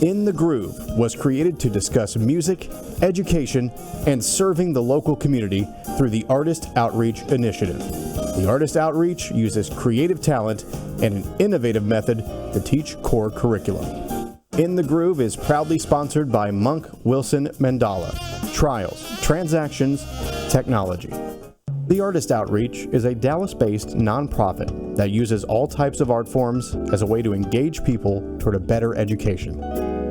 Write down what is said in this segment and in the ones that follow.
In the Groove was created to discuss music, education, and serving the local community through the Artist Outreach Initiative. The Artist Outreach uses creative talent and an innovative method to teach core curriculum. In the Groove is proudly sponsored by Monk Wilson Mandala, Trials, Transactions, Technology. The Artist Outreach is a Dallas-based nonprofit that uses all types of art forms as a way to engage people toward a better education.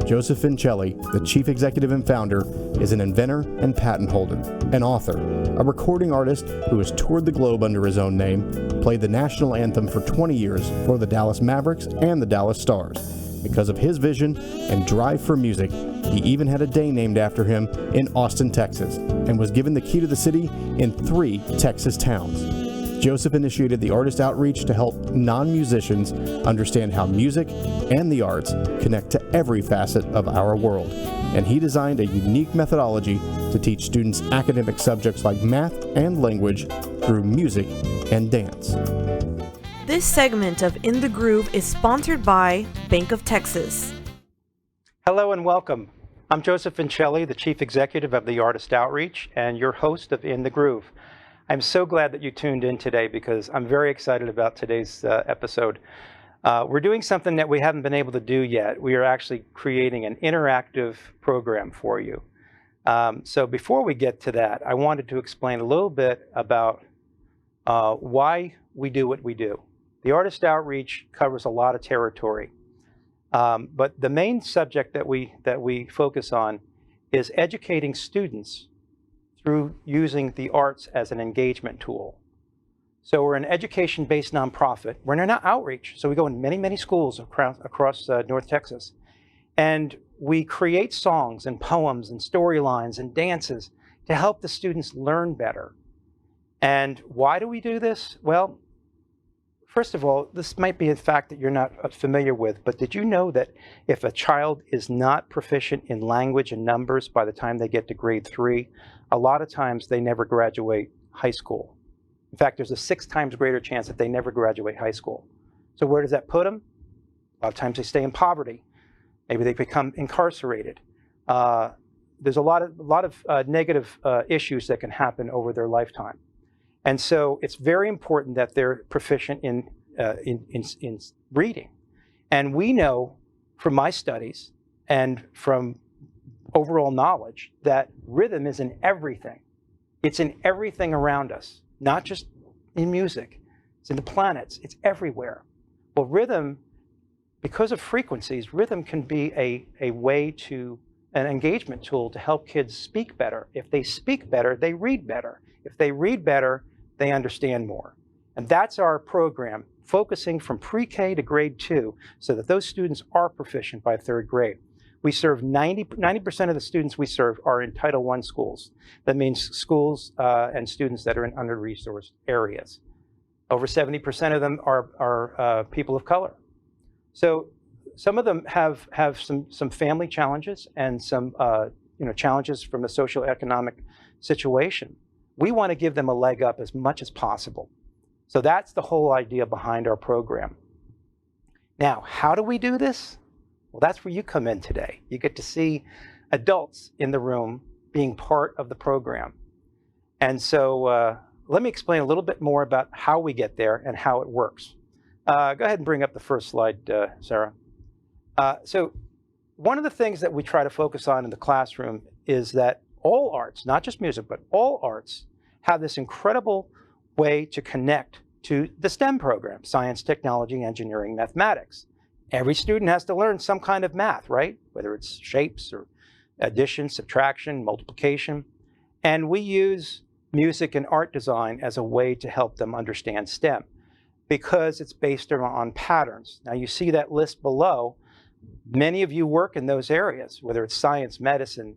Joseph Vincelli, the chief executive and founder, is an inventor and patent holder, an author, a recording artist who has toured the globe under his own name, played the national anthem for 20 years for the Dallas Mavericks and the Dallas Stars. Because of his vision and drive for music, he even had a day named after him in Austin, Texas, and was given the key to the city in 3 Texas towns. Joseph initiated the Artist Outreach to help non-musicians understand how music and the arts connect to every facet of our world. And he designed a unique methodology to teach students academic subjects like math and language through music and dance. This segment of In the Groove is sponsored by Bank of Texas. Hello and welcome. I'm Joseph Vincelli, the Chief Executive of the Artist Outreach and your host of In the Groove. I'm so glad that you tuned in today because I'm very excited about today's episode. We're doing something that we haven't been able to do yet. We are actually creating an interactive program for you. So before we get to that, I wanted to explain a little bit about why we do what we do. The Artist Outreach covers a lot of territory, but the main subject that we focus on is educating students through using the arts as an engagement tool. So we're an education-based nonprofit. We're in an outreach, so we go in many, many schools across North Texas. And we create songs and poems and storylines and dances to help the students learn better. And why do we do this? Well, first of all, this might be a fact that you're not familiar with, but did you know that if a child is not proficient in language and numbers by the time they get to grade 3, a lot of times they never graduate high school. In fact, there's a 6 times greater chance that they never graduate high school. So where does that put them? A lot of times they stay in poverty. Maybe they become incarcerated. There's a lot of negative issues that can happen over their lifetime. And so it's very important that they're proficient in reading. And we know from my studies and from overall knowledge that rhythm is in everything. It's in everything around us, not just in music. It's in the planets. It's everywhere. Well, rhythm, because of frequencies, rhythm can be a way to, an engagement tool to help kids speak better. If they speak better, they read better. If they read better, they understand more. And that's our program, focusing from pre-K to grade 2 so that those students are proficient by 3rd grade. We serve 90% of the students we serve are in Title I schools. That means schools and students that are in under-resourced areas. Over 70% of them are people of color. So some of them have some family challenges and some challenges from a socioeconomic situation. We want to give them a leg up as much as possible. So that's the whole idea behind our program. Now, how do we do this? Well, that's where you come in today. You get to see adults in the room being part of the program. And so let me explain a little bit more about how we get there and how it works. Go ahead and bring up the first slide, Sarah. So one of the things that we try to focus on in the classroom is that all arts, not just music, but all arts, have this incredible way to connect to the STEM program, science, technology, engineering, mathematics. Every student has to learn some kind of math, right? Whether it's shapes or addition, subtraction, multiplication. And we use music and art design as a way to help them understand STEM because it's based on patterns. Now you see that list below. Many of you work in those areas, whether it's science, medicine,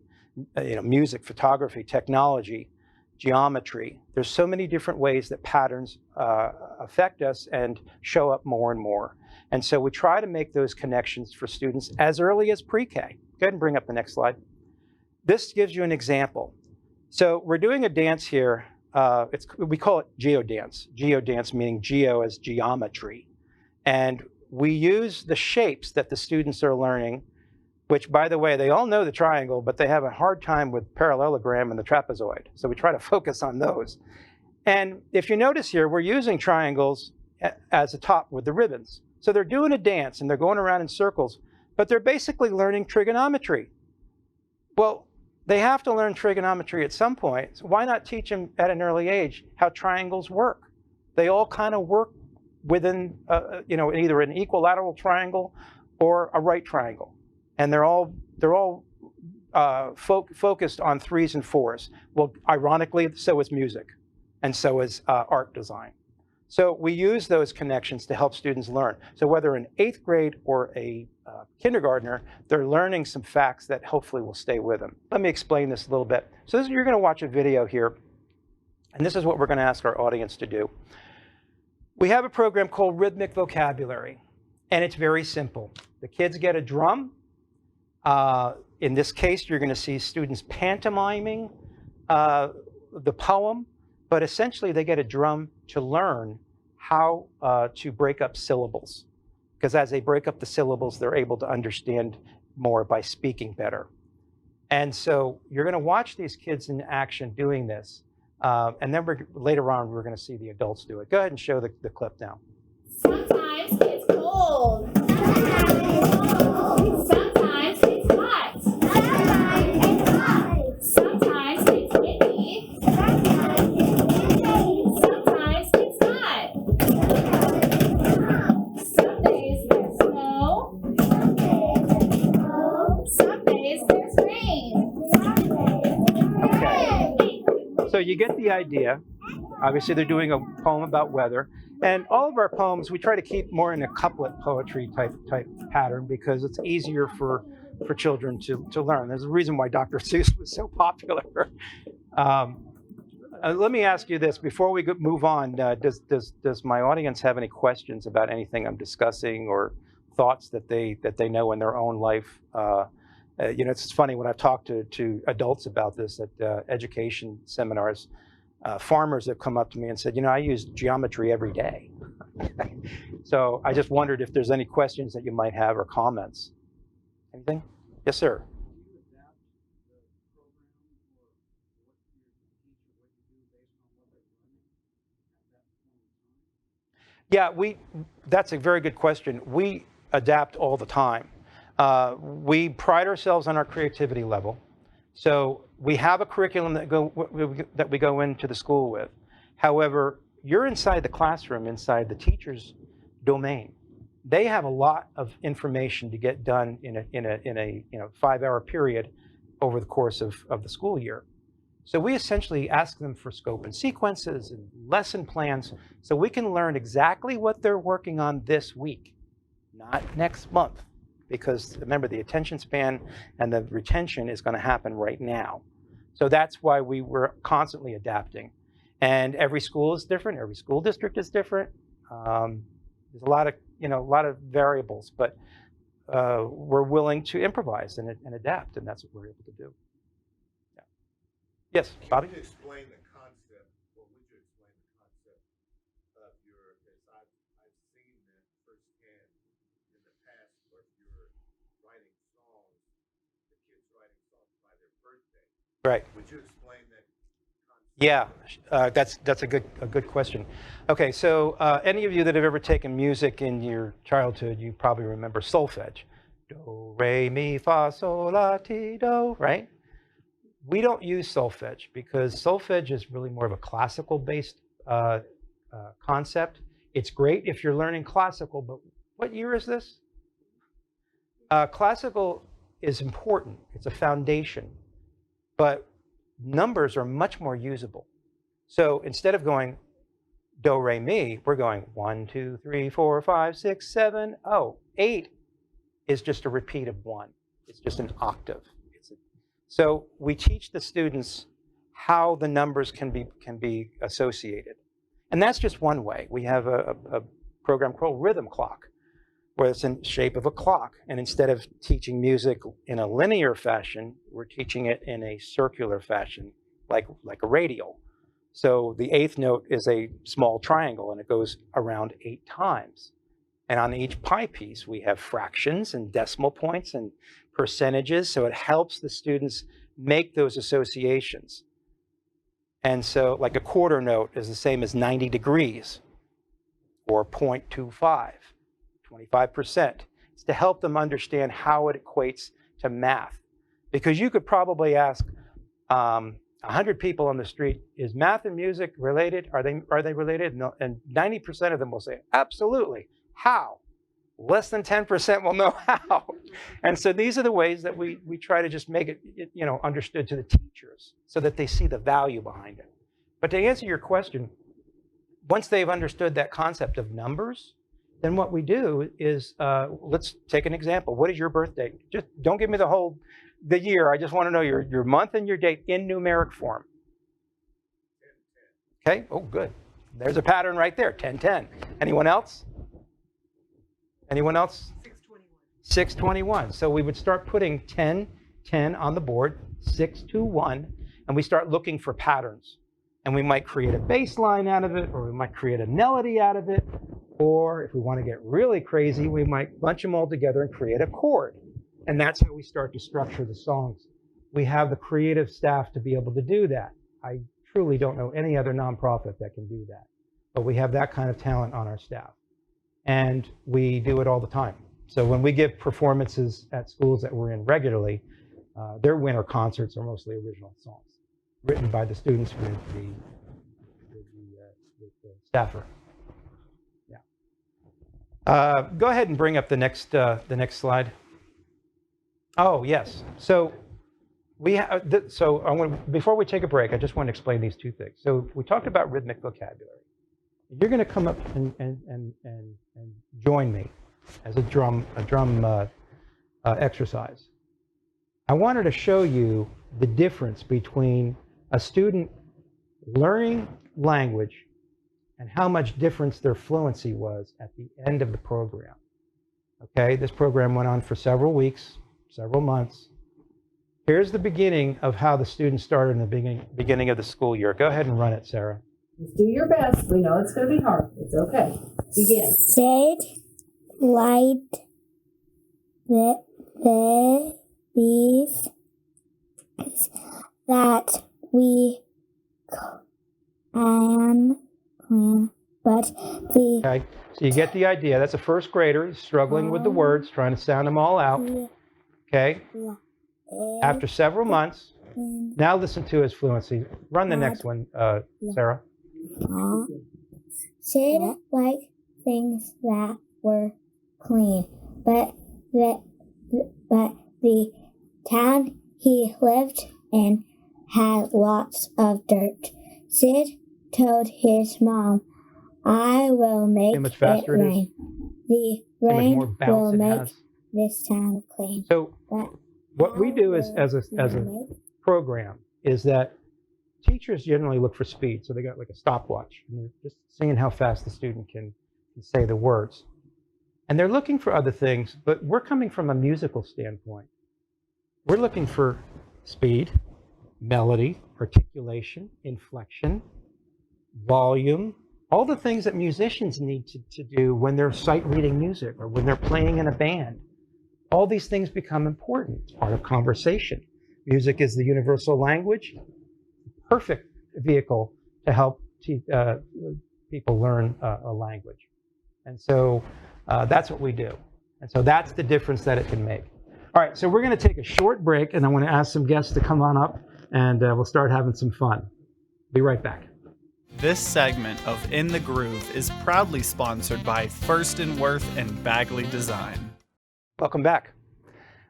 music, photography, technology, geometry. There's so many different ways that patterns affect us and show up more and more. And so we try to make those connections for students as early as pre-K. Go ahead and bring up the next slide. This gives you an example. So we're doing a dance here. We call it geodance. Geodance meaning geo as geometry. And we use the shapes that the students are learning which, by the way, they all know the triangle, but they have a hard time with parallelogram and the trapezoid. So we try to focus on those. And if you notice here, we're using triangles as a top with the ribbons. So they're doing a dance and they're going around in circles, but they're basically learning trigonometry. Well, they have to learn trigonometry at some point. So why not teach them at an early age how triangles work? They all kind of work within, either an equilateral triangle or a right triangle, and they're all focused on 3s and 4s. Well, ironically, so is music, and so is art design. So we use those connections to help students learn. So whether in 8th grade or a kindergartner, they're learning some facts that hopefully will stay with them. Let me explain this a little bit. So you're going to watch a video here, and this is what we're going to ask our audience to do. We have a program called Rhythmic Vocabulary, and it's very simple. The kids get a drum. In this case, you're going to see students pantomiming the poem, but essentially they get a drum to learn how to break up syllables. Because as they break up the syllables, they're able to understand more by speaking better. And so you're going to watch these kids in action doing this. And then later on, we're going to see the adults do it. Go ahead and show the clip now. Sometimes it's cold. Sometimes it's hot. Sometimes it's windy. Sometimes it's not. Some days there's snow. Some days there's rain. Okay. So you get the idea. Obviously, they're doing a poem about weather. And all of our poems, we try to keep more in a couplet poetry type pattern because it's easier for children to learn. There's a reason why Dr. Seuss was so popular. Let me ask you this before we move on. Does my audience have any questions about anything I'm discussing or thoughts that they know in their own life? It's funny when I've talked to adults about this at education seminars. Farmers have come up to me and said, I use geometry every day. So I just wondered if there's any questions that you might have or comments. Anything? Yes, sir. Yeah, that's a very good question. We adapt all the time. We pride ourselves on our creativity level. So we have a curriculum that we go into the school with. However, you're inside the classroom, inside the teacher's domain. They have a lot of information to get done in a 5-hour period over the course of the school year. So we essentially ask them for scope and sequences and lesson plans so we can learn exactly what they're working on this week, not next month. Because remember, the attention span and the retention is going to happen right now. So that's why we were constantly adapting. And every school is different. Every school district is different. There's a lot of variables, but we're willing to improvise and adapt, and that's what we're able to do. Yeah. Yes, Bobby? Can you explain the concept, or would you explain the concept of your, because I've seen that firsthand in the past, where you're writing songs, the kids writing songs by their birthday. Right. Would you explain that concept? Yeah, that's a good question. Okay, so any of you that have ever taken music in your childhood, you probably remember solfege. Do, re, mi, fa, sol, la, ti, do, right? We don't use solfege because solfege is really more of a classical-based concept. It's great if you're learning classical, but what year is this? Classical is important. It's a foundation, but numbers are much more usable. So instead of going do, re, mi, we're going 1, 2, 3, 4, 5, 6, 7, 8 is just a repeat of 1. It's just an octave. So we teach the students how the numbers can be associated. And that's just one way. We have a program called Rhythm Clock, where it's in the shape of a clock. And instead of teaching music in a linear fashion, we're teaching it in a circular fashion, like a radial. So the 8th note is a small triangle, and it goes around 8 times. And on each pie piece, we have fractions and decimal points and percentages, so it helps the students make those associations. And so like a quarter note is the same as 90 degrees or 0.25, 25%. It's to help them understand how it equates to math. Because you could probably ask 100 people on the street, is math and music related? Are they related? No, and 90% of them will say, absolutely. How? Less than 10% will know how. And so these are the ways that we try to just make it, understood to the teachers so that they see the value behind it. But to answer your question, once they've understood that concept of numbers, then what we do is, let's take an example. What is your birthday? Just don't give me the year. I just want to know your month and your date in numeric form. Okay, oh, good. There's a pattern right there, 10-10. Anyone else? Anyone else? 621. So we would start putting 10-10 on the board, 6-2-1, and we start looking for patterns. And we might create a bass line out of it, or we might create a melody out of it, or if we want to get really crazy, we might bunch them all together and create a chord. And that's how we start to structure the songs. We have the creative staff to be able to do that. I truly don't know any other nonprofit that can do that. But we have that kind of talent on our staff. And we do it all the time. So when we give performances at schools that we're in regularly, their winter concerts are mostly original songs written by the students with the staffer. Yeah. Go ahead and bring up the next slide. Oh yes. So we have. Before we take a break, I just want to explain these two things. So we talked about rhythmic vocabulary. You're going to come up and join me as a drum exercise. I wanted to show you the difference between a student learning language and how much difference their fluency was at the end of the program. Okay, this program went on for several weeks, several months. Here's the beginning of how the students started in the beginning of the school year. Go ahead and run it, Sarah. Just do your best. We know it's going to be hard. It's okay. Begin. Said, light, the bees that we can, but the... Okay, so you get the idea. That's a first grader. He's struggling with the words, trying to sound them all out. Okay? After several months, now listen to his fluency. Run the next one, Sarah. Sid liked things that were clean, but the town he lived in had lots of dirt. Sid told his mom, "I will make it rain. The rain will make this town clean." So what we do is, as a program, is that teachers generally look for speed. So they got like a stopwatch, and they're just seeing how fast the student can say the words. And they're looking for other things, but we're coming from a musical standpoint. We're looking for speed, melody, articulation, inflection, volume, all the things that musicians need to do when they're sight reading music or when they're playing in a band. All these things become important. It's part of conversation. Music is the universal language. Perfect vehicle to help people learn a language. And so that's what we do. And so that's the difference that it can make. All right, so we're going to take a short break, and I want to ask some guests to come on up, and we'll start having some fun. Be right back. This segment of In the Groove is proudly sponsored by First & Worth and Bagley Design. Welcome back.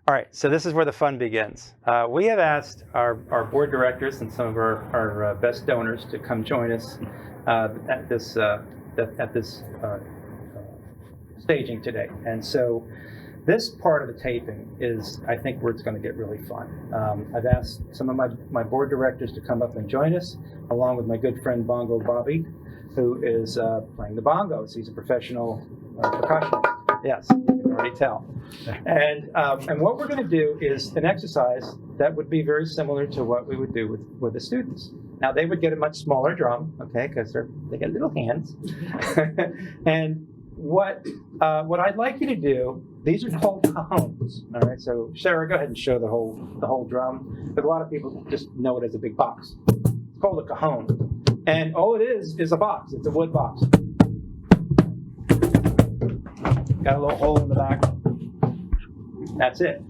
All right, so this is where the fun begins. We have asked our board directors and some of our best donors to come join us at this staging today. And so this part of the taping is, I think, where it's going to get really fun. I've asked some of my board directors to come up and join us, along with my good friend Bongo Bobby, who is playing the bongos. He's a professional percussionist. Yes, you can already tell. And what we're going to do is an exercise that would be very similar to what we would do with the students. Now, they would get a much smaller drum, okay, because they get little hands. And what I'd like you to do these are called cajones. All right, so Sarah, go ahead and show the whole drum. But a lot of people just know it as a big box. It's called a cajon, and all it is a box. It's a wood box. Got a little hole in the back. That's it.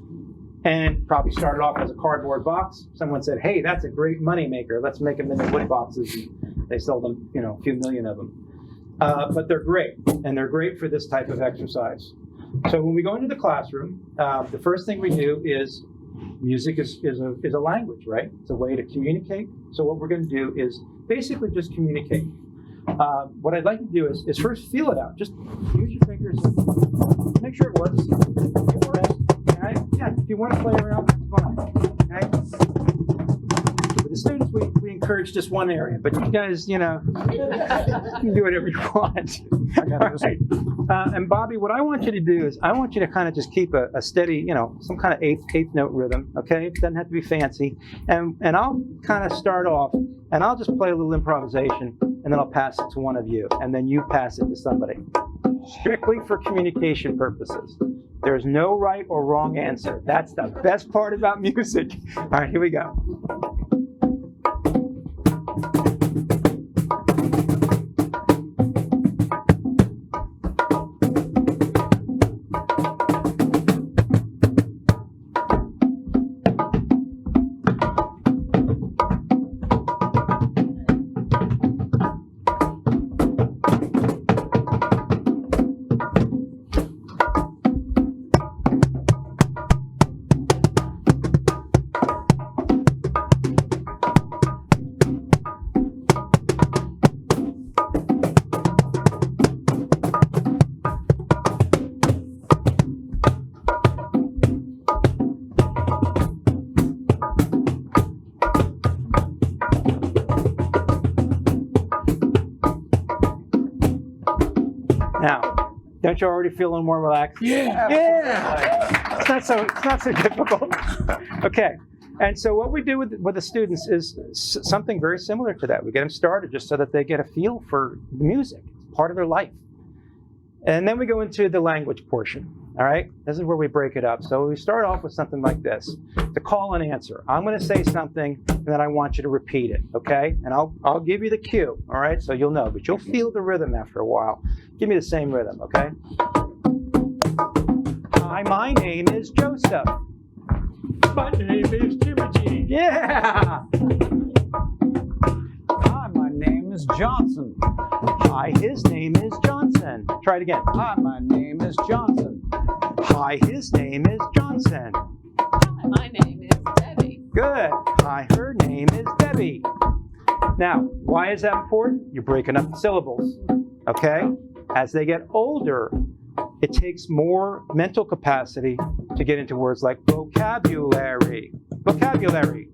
And probably started off as a cardboard box. Someone said, "Hey, that's a great money maker. Let's make them into wood boxes." And they sell them, a few million of them. But they're great, and they're great for this type of exercise. So when we go into the classroom, the first thing we do is music is a language, right? It's a way to communicate. So what we're going to do is basically just communicate. What I'd like to do is first feel it out. Just use your fingers and make sure it works. It works. Okay? Yeah, if you want to play around, it's fine. Okay? With the students, we encourage just one area, but you guys, you can do whatever you want. All right. And Bobby, what I want you to do is I want you to kind of just keep a steady, some kind of eighth note rhythm. Okay, it doesn't have to be fancy. And I'll kind of start off, and I'll just play a little improvisation, and then I'll pass it to one of you, and then you pass it to somebody. Strictly for communication purposes. There's no right or wrong answer. That's the best part about music. All right, here we go. Now, don't you already feel a little more relaxed? Yeah. It's not so difficult. Okay. And so what we do with the students is something very similar to that. We get them started just so that they get a feel for music. It's part of their life. And then we go into the language portion. All right? This is where we break it up. So we start off with something like this. The call and answer. I'm going to say something, and then I want you to repeat it, okay? And I'll give you the cue, all right? So you'll know, but you'll feel the rhythm after a while. Give me the same rhythm, okay? Hi, my name is Joseph. My name is Timothy. Yeah! Hi, my name is Johnson. Hi, his name is Johnson. Try it again. Hi, my name is Johnson. Hi, his name is Johnson. Hi, my name is Debbie. Good. Hi, her name is Debbie. Now, why is that important? You're breaking up the syllables, okay? As they get older, it takes more mental capacity to get into words like vocabulary. Vocabulary.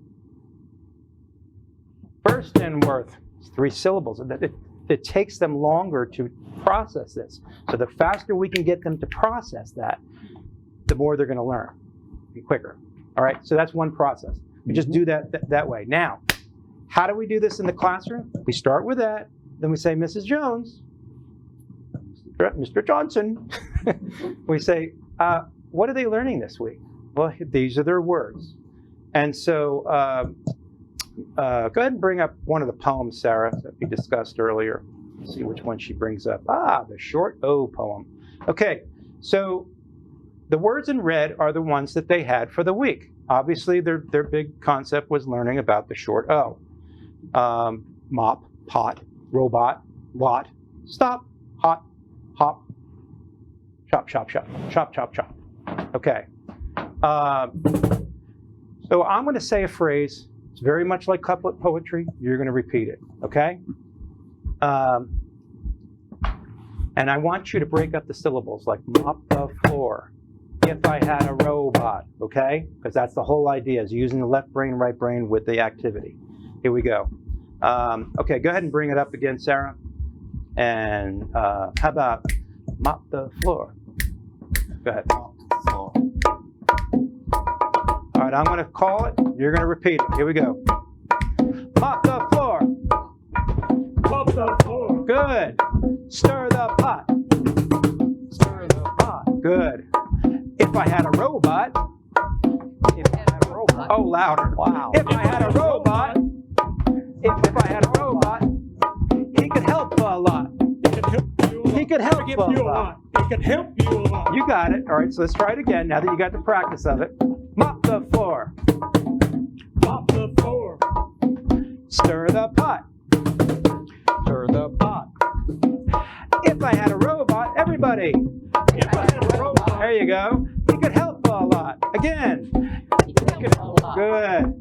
Furstenworth. It's 3 syllables. It takes them longer to process this. So the faster we can get them to process that, the more they're going to learn. Be quicker. All right, so that's one process. We just do that way. Now, how do we do this in the classroom? We start with that. Then we say, Mrs. Jones, Mr. Johnson. We say, what are they learning this week? Well, these are their words. And so go ahead and bring up one of the poems, Sarah, that we discussed earlier. Let's see which one she brings up. The Short O poem. Okay, so the words in red are the ones that they had for the week. Obviously, their big concept was learning about the short O. Mop, pot, robot, lot, stop, hot, hop, chop, chop, chop, chop, chop, chop. Okay. So I'm going to say a phrase. It's very much like couplet poetry. You're going to repeat it, okay? And I want you to break up the syllables, like mop the floor. If I had a robot, okay? Because that's the whole idea, is using the left brain, right brain with the activity. Here we go. Okay, go ahead and bring it up again, Sarah. And how about mop the floor? Go ahead. Mop the floor. All right, I'm going to call it. You're going to repeat it. Here we go. Mop the floor. Mop the floor. Good. Stir the pot. Stir the pot. Good. I had a robot. If I had a robot. Oh, louder. Wow. If I had a robot. If I had a robot, he could help a lot. He could help you a lot. He could help you a lot. You got it. All right, so let's try it again now that you got the practice of it. Mop the floor. Mop the floor. Stir the pot. Stir the pot. If I had a robot, everybody. If I had a robot. There you go. He could help a lot. Again. He could help a lot. Good.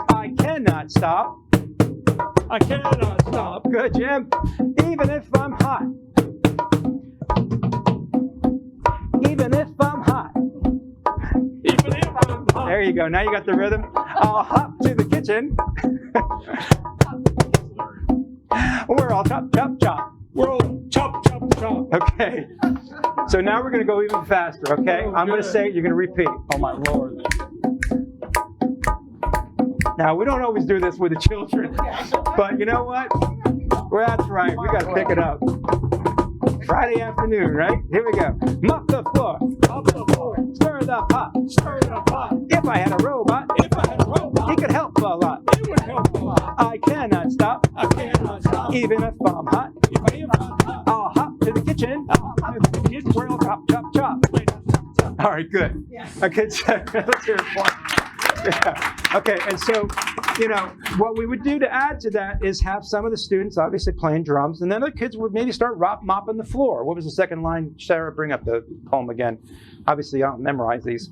I cannot stop. I cannot stop. Good, Jim. Even if I'm hot. Even if I'm hot. Even if I'm hot. There you go. Now you got the rhythm. I'll hop to the kitchen. We're all chop, chop, chop. We're all chop, chop, chop. Okay. So now we're going to go even faster, okay? Oh, I'm going to say it, you're going to repeat. Oh, my Lord. Now, we don't always do this with the children, but you know what? Well, that's right. We got to pick it up. Friday afternoon, right? Here we go. Mop the floor. Mop the floor. Stir the pot. Stir the pot. If I had a robot, If I had a robot, he could help a lot. he would help a lot. I cannot stop, I cannot stop. even if I'm hot. If I am hot, I'll hop to the kitchen. We're all chop, chop, chop. All right, good. Okay, so let's hear it. Yeah. Okay, and so, you know, what we would do to add to that is have some of the students obviously playing drums, and then the kids would maybe start mopping the floor. What was the second line? Sarah, bring up the poem again. Obviously, I don't memorize these.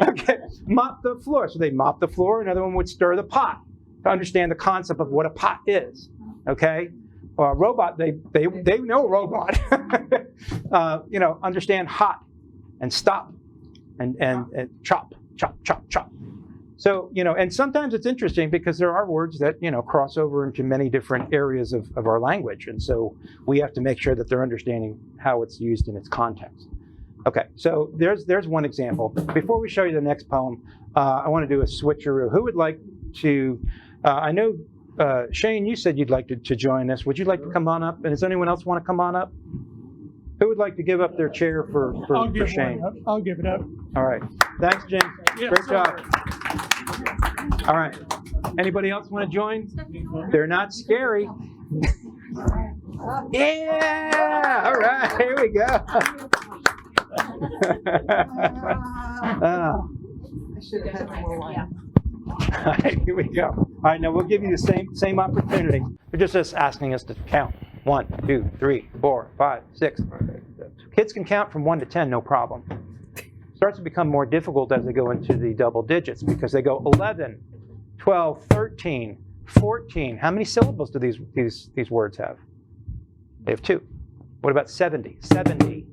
Okay, mop the floor. So they mop the floor. Another one would stir the pot to understand the concept of what a pot is. Okay, robot. They know robot. You know, understand hot and stop and chop, chop, chop, chop. So, you know, and sometimes it's interesting because there are words that, you know, cross over into many different areas of our language. And so we have to make sure that they're understanding how it's used in its context. Okay, so there's one example. Before we show you the next poem, I want to do a switcheroo. Who would like to, I know, Shane, you said you'd like to join us. Would you like to come on up? And does anyone else want to come on up? Who would like to give up their chair for Shane? I'll give it up. All right. Thanks, James. Yes, Great sir. job. All right. Anybody else want to join? They're not scary. Yeah! All right. Here we go. All right, here we go. All right, now we'll give you the same opportunity. They're just asking us to count. 1, 2, 3, 4, 5, 6. Kids can count from 1 to 10, no problem. Starts to become more difficult as they go into the double digits because they go 11, 12, 13, 14. How many syllables do these words have? They have 2. What about 70, 70,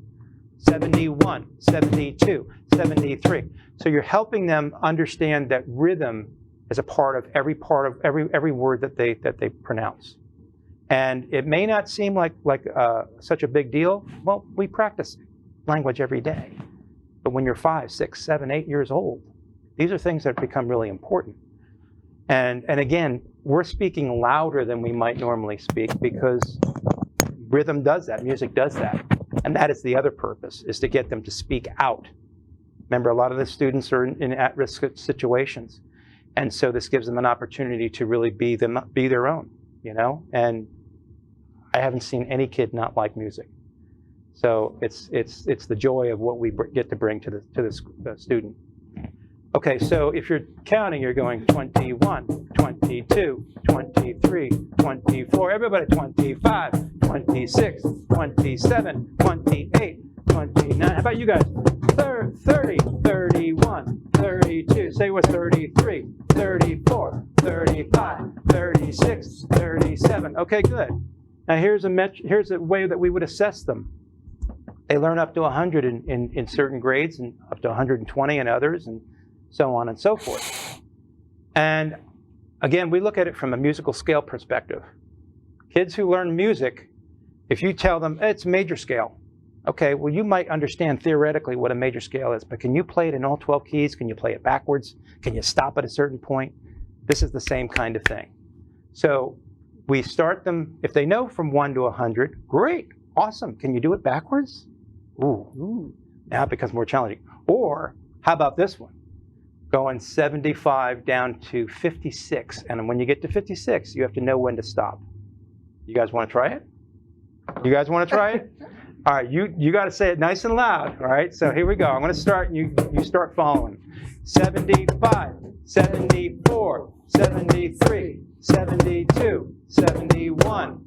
71, 72, 73? So you're helping them understand that rhythm is a part of every word that they pronounce. And it may not seem like such a big deal. Well, we practice language every day. But when you're 5, 6, 7, 8 years old, these are things that become really important. And again, we're speaking louder than we might normally speak because rhythm does that, music does that. And that is the other purpose, is to get them to speak out. Remember, a lot of the students are in at-risk situations. And so this gives them an opportunity to really be their own, you know? And I haven't seen any kid not like music. So it's the joy of what we get to bring to the student. Okay, so if you're counting, you're going 21, 22, 23, 24, everybody 25, 26, 27, 28, 29. How about you guys? 30, 31, 32. Say what's 33, 34, 35, 36, 37. Okay, good. Now here's a way that we would assess them. They learn up to 100 in certain grades and up to 120 in others, and so on and so forth. And again, we look at it from a musical scale perspective. Kids who learn music, if you tell them it's major scale, okay, well, you might understand theoretically what a major scale is, but can you play it in all 12 keys? Can you play it backwards? Can you stop at a certain point? This is the same kind of thing. So we start them, if they know from 1 to 100, great, awesome. Can you do it backwards? Ooh. Now it becomes more challenging. Or how about this one? Going 75 down to 56. And when you get to 56, you have to know when to stop. You guys want to try it? You guys want to try it? All right, you got to say it nice and loud, all right? So here we go. I'm going to start, and you start following. 75, 74, 73, 72, 71,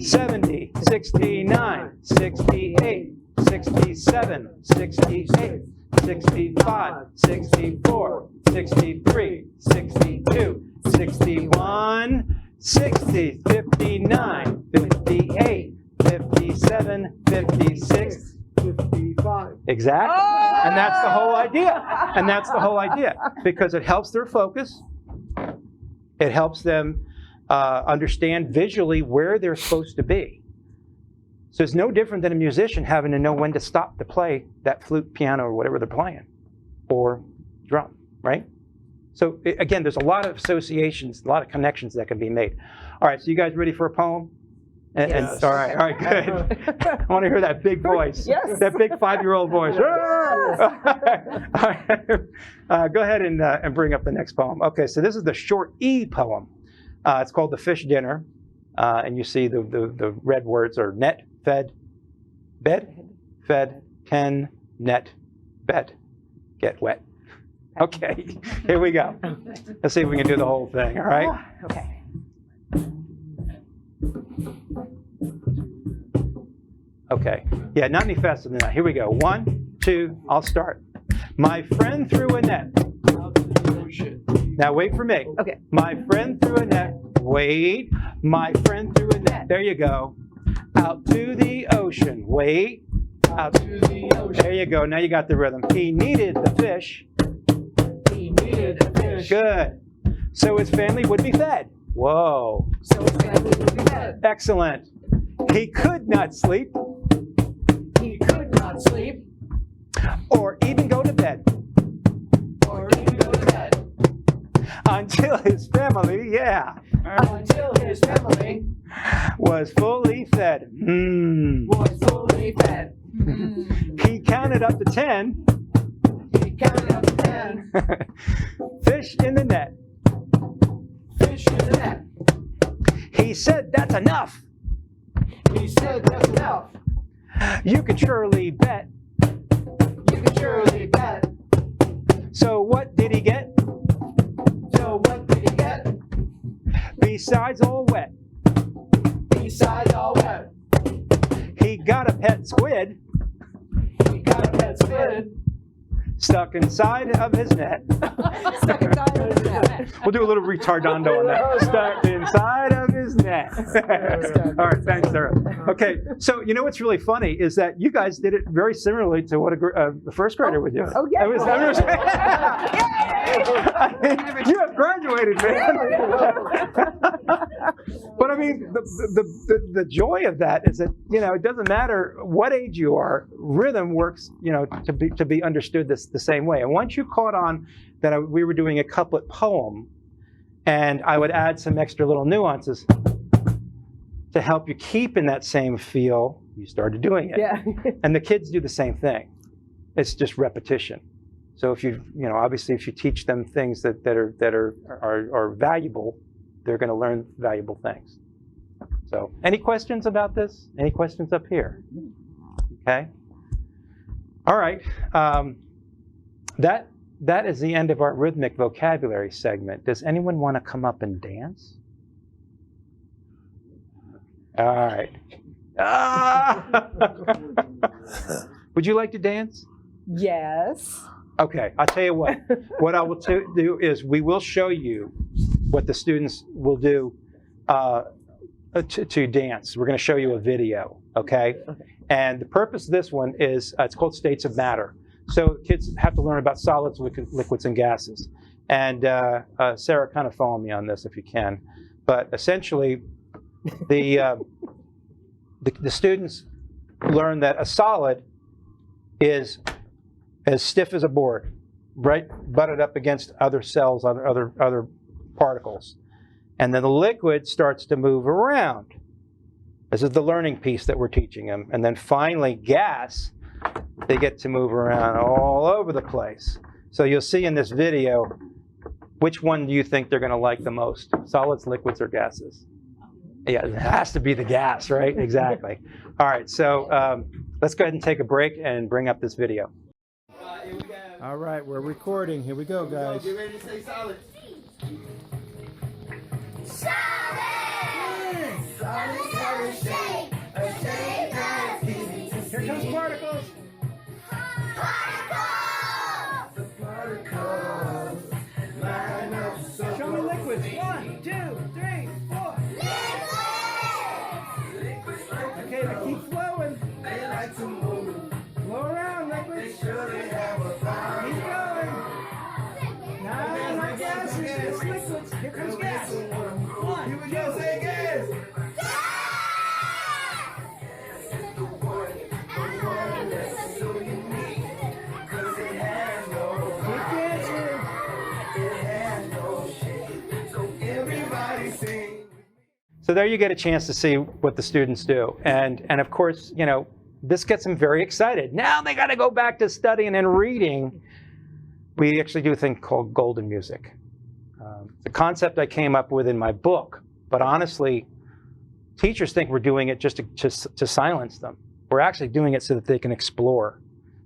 70, 69, 68, 67, 68, 65, 64, 63, 62, 61, 60, 59, 58, 57, 56, 55. Exactly. And that's the whole idea. And that's the whole idea. Because it helps their focus. It helps them understand visually where they're supposed to be. So it's no different than a musician having to know when to stop to play that flute, piano, or whatever they're playing, or drum, right? So again, there's a lot of associations, a lot of connections that can be made. All right, so you guys ready for a poem? Yes. All right, good. I want to hear that big voice, Yes. that big 5-year-old voice. All right. Go ahead and bring up the next poem. Okay, so this is the short E poem. It's called The Fish Dinner, and you see the red words are net, fed, bed, fed, ten, net, bet, get wet. Okay, here we go. Let's see if we can do the whole thing, all right? Okay. Okay, yeah, not any faster than that. Here we go. 1, 2, I'll start. My friend threw a net. Now wait for me. Okay. My friend threw a net. Wait. My friend threw a net. There you go. Out to the ocean. Wait. Out to the ocean. There you go. Now you got the rhythm. He needed the fish. He needed a fish. Good. So his family would be fed. Whoa. So his family would be fed. Excellent. He could not sleep. He could not sleep Or even go to bed. or even go to bed Until his family, until his family was fully fed. was fully fed. He counted up to 10. He counted up to 10 Fish in the net. fish in the net. He said, that's enough. He said that's enough. You can surely bet. You can surely bet. So what did he get? So what did he get? Besides all wet, Besides all wet, he got a pet squid he got a pet squid stuck inside of his net. Stuck inside of his net. We'll do a little retardando on that. Stuck inside of his net. All right, thanks, Sarah. Okay, so you know what's really funny is that you guys did it very similarly to what a first grader would do. Oh, yeah. You have graduated, man. But I mean, the joy of that is that, you know, it doesn't matter what age you are, rhythm works, you know, to be understood the same way. And once you caught on that we were doing a couplet poem, and I would add some extra little nuances to help you keep in that same feel, you started doing it. Yeah. And the kids do the same thing. It's just repetition. So if you know, obviously if you teach them things that are valuable, they're going to learn valuable things. So any questions about this? Any questions up here? Okay. All right. That is the end of our rhythmic vocabulary segment. Does anyone want to come up and dance? All right. Would you like to dance? Yes. Okay, I'll tell you what. What I will do is we will show you what the students will do to dance. We're going to show you a video, okay? And the purpose of this one is, it's called States of Matter. So kids have to learn about solids, liquids, and gases. And Sarah, kind of follow me on this if you can. But essentially, the students learn that a solid is as stiff as a board, right? Butted up against other cells, other particles. And then the liquid starts to move around. This is the learning piece that we're teaching them. And then finally, gas they get to move around all over the place. So you'll see in this video, which one do you think they're going to like the most? Solids, liquids, or gases? Yeah, it has to be the gas, right? Exactly. All right, so let's go ahead and take a break and bring up this video. All right, we're recording. Here we go, guys. Get ready to say solid. Here comes particles. Show me liquids. 1, 2, 3, 4. Okay, now keep flowing. Flow around, liquids. Keep going. No, not gases. It's liquids. Here comes gas. 1, 2, 3. So there you get a chance to see what the students do. And of course, you know, this gets them very excited. Now they got to go back to studying and reading. We actually do a thing called golden music. The concept I came up with in my book, but honestly, teachers think we're doing it just to silence them. We're actually doing it so that they can explore,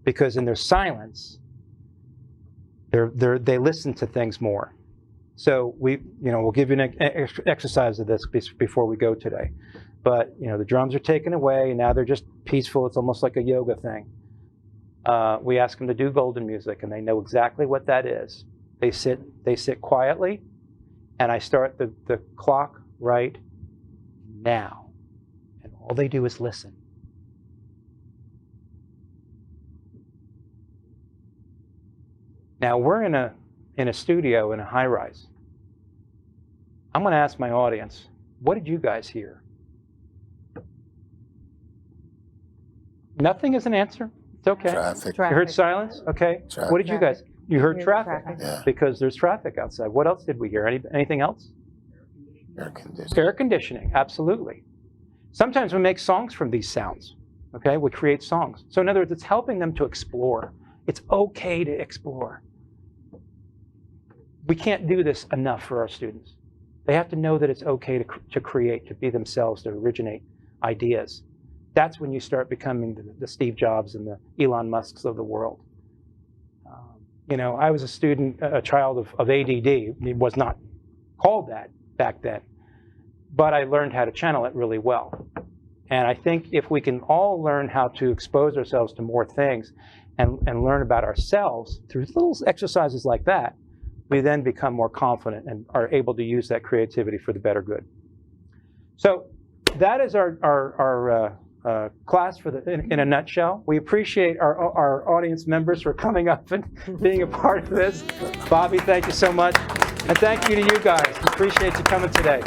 because in their silence, they listen to things more. So we'll give you an exercise of this before we go today. But the drums are taken away, and now they're just peaceful. It's almost like a yoga thing. We ask them to do golden music, and they know exactly what that is. They sit quietly, and I start the clock right now, and all they do is listen. Now we're in a studio in a high-rise. I'm going to ask my audience, what did you guys hear? Nothing is an answer. It's okay. Traffic. You heard silence? Okay. Traffic. What did you guys? You heard traffic. Yeah. Because there's traffic outside. What else did we hear? Anything else? Air conditioning. Air conditioning. Absolutely. Sometimes we make songs from these sounds. Okay. We create songs. So in other words, it's helping them to explore. It's okay to explore. We can't do this enough for our students. They have to know that it's okay to create, to be themselves, to originate ideas. That's when you start becoming the Steve Jobs and the Elon Musks of the world. I was a student, a child of ADD. It was not called that back then, but I learned how to channel it really well. And I think if we can all learn how to expose ourselves to more things and learn about ourselves through little exercises like that, we then become more confident and are able to use that creativity for the better good. So that is our class in a nutshell. We appreciate our audience members for coming up and being a part of this. Bobby, thank you so much. And thank you to you guys. Appreciate you coming today.